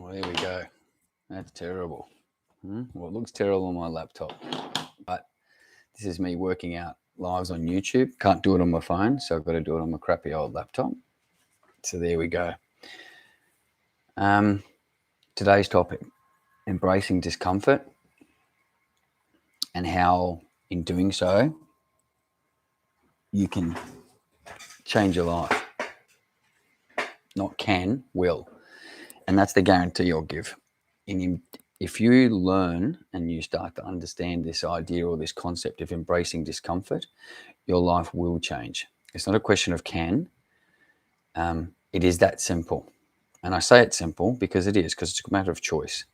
Oh, there we go. That's terrible. Well, it looks terrible on my laptop, but this is me working out lives on YouTube. Can't do it on my phone, so I've got to do it on my crappy old laptop. So there we go. Today's topic, embracing discomfort, and how in doing so, you can change your life. Not can, will. And that's the guarantee I'll give. If you learn and you start to understand this idea or this concept of embracing discomfort, your life will change. It's not a question of can. It is that simple. And I say it's simple because it is, because it's a matter of choice.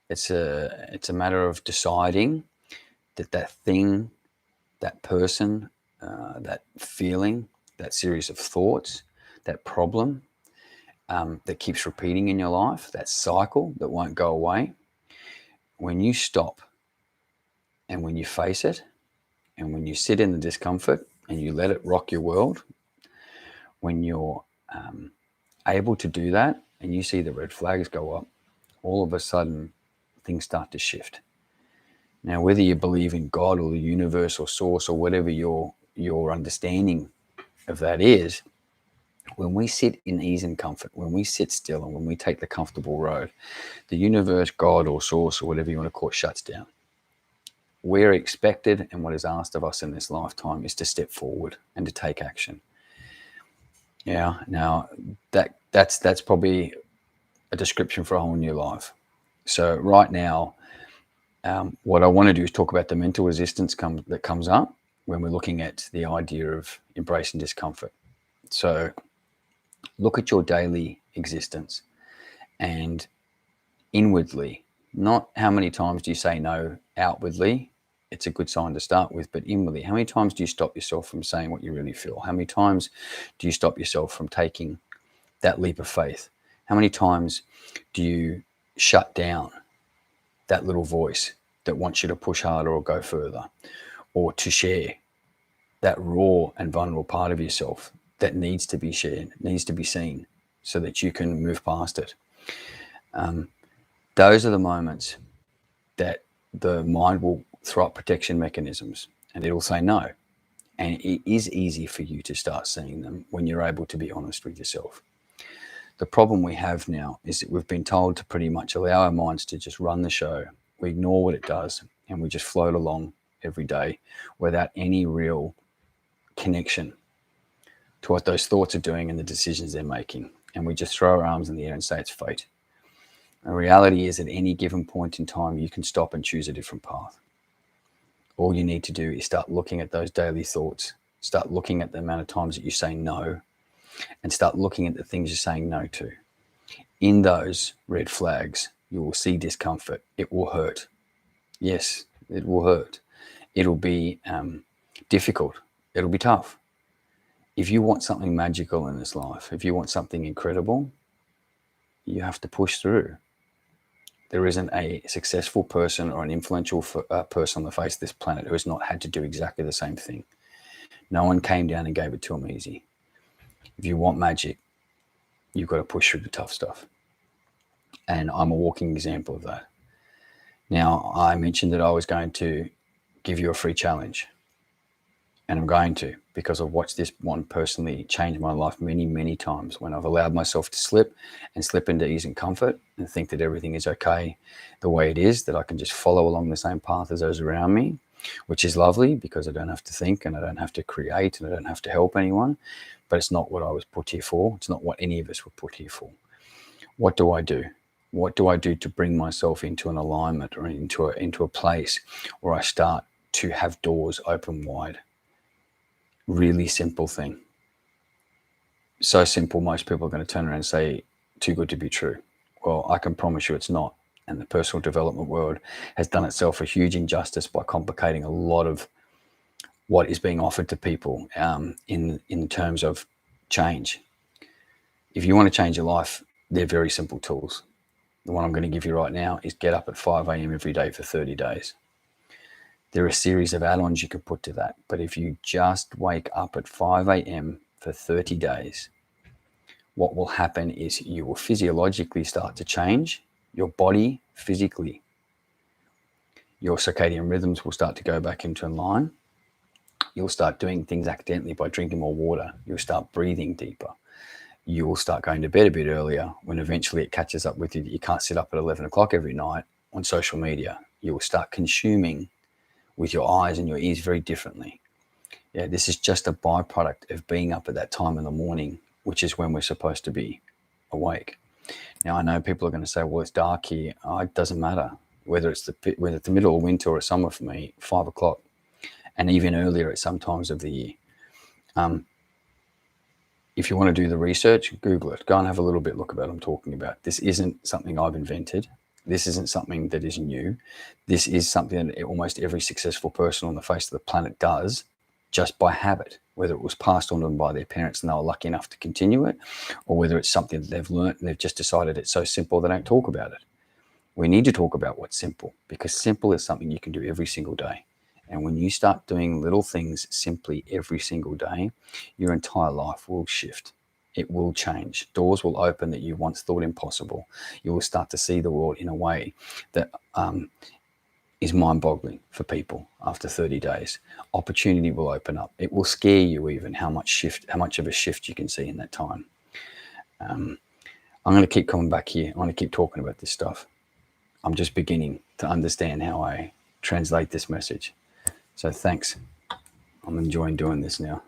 It's a matter of deciding that thing, that person, that feeling, that series of thoughts, that problem that keeps repeating in your life, that cycle that won't go away, when you stop and when you face it and when you sit in the discomfort and you let it rock your world, when you're able to do that and you see the red flags go up, all of a sudden things start to shift. Now, whether you believe in God or the universe or source or whatever your understanding of that is, when we sit in ease and comfort, when we sit still and when we take the comfortable road, the universe, God or source or whatever you want to call it, shuts down. We're expected, and what is asked of us in this lifetime is to step forward and to take action. Yeah, now that's probably a description for a whole new life. So right now, what I want to do is talk about the mental resistance that comes up when we're looking at the idea of embracing discomfort. So look at your daily existence and inwardly, not how many times do you say no outwardly. It's a good sign to start with, but inwardly, how many times do you stop yourself from saying what you really feel? How many times do you stop yourself from taking that leap of faith? How many times do you shut down that little voice that wants you to push harder or go further, or to share that raw and vulnerable part of yourself that needs to be shared, needs to be seen so that you can move past it? Those are the moments that the mind will throw up protection mechanisms and it'll say no. And it is easy for you to start seeing them when you're able to be honest with yourself. The problem we have now is that we've been told to pretty much allow our minds to just run the show. We ignore what it does and we just float along every day without any real connection to what those thoughts are doing and the decisions they're making. And we just throw our arms in the air and say it's fate. The reality is, at any given point in time, you can stop and choose a different path. All you need to do is start looking at those daily thoughts, start looking at the amount of times that you say no, and start looking at the things you're saying no to. In those red flags, you will see discomfort. It will hurt. Yes, it will hurt. It'll be difficult. It'll be tough. If you want something magical in this life, if you want something incredible, you have to push through. There isn't a successful person or an influential person on the face of this planet who has not had to do exactly the same thing. No one came down and gave it to them easy. If you want magic, you've got to push through the tough stuff. And I'm a walking example of that. Now, I mentioned that I was going to give you a free challenge. And I'm going to, because I've watched this one personally change my life many, many times when I've allowed myself to slip into ease and comfort and think that everything is okay the way it is, that I can just follow along the same path as those around me, which is lovely because I don't have to think and I don't have to create and I don't have to help anyone. But it's not what I was put here for. It's not what any of us were put here for. What do I do? What do I do to bring myself into an alignment or into a place where I start to have doors open wide? Really simple thing. So simple, most people are going to turn around and say, too good to be true. Well, I can promise you it's not. And the personal development world has done itself a huge injustice by complicating a lot of what is being offered to people in terms of change. If you want to change your life, they're very simple tools. The one I'm going to give you right now is get up at 5 a.m. every day for 30 days. There are a series of add-ons you can put to that. But if you just wake up at 5 a.m. for 30 days, what will happen is you will physiologically start to change. Your body physically, your circadian rhythms will start to go back into line. You'll start doing things accidentally by drinking more water. You'll start breathing deeper. You will start going to bed a bit earlier when eventually it catches up with you that you can't sit up at 11 o'clock every night on social media. You will start consuming with your eyes and your ears very differently. Yeah, this is just a byproduct of being up at that time in the morning, which is when we're supposed to be awake. Now, I know people are going to say, well, it's dark here. Oh, it doesn't matter whether it's the middle of winter or summer for me, 5 o'clock, and even earlier at some times of the year. If you want to do the research, Google it. Go and have a little bit look about what I'm talking about. This isn't something I've invented. This isn't something that is new. This is something that almost every successful person on the face of the planet does just by habit, whether it was passed on to them by their parents and they were lucky enough to continue it, or whether it's something that they've learned and they've just decided it's so simple they don't talk about it. We need to talk about what's simple, because simple is something you can do every single day. And when you start doing little things simply every single day, your entire life will shift. It will change. Doors will open that you once thought impossible. You will start to see the world in a way that is mind-boggling for people after 30 days. Opportunity will open up. It will scare you even how much of a shift you can see in that time. I'm going to keep coming back here. I'm going to keep talking about this stuff. I'm just beginning to understand how I translate this message. So thanks. I'm enjoying doing this now.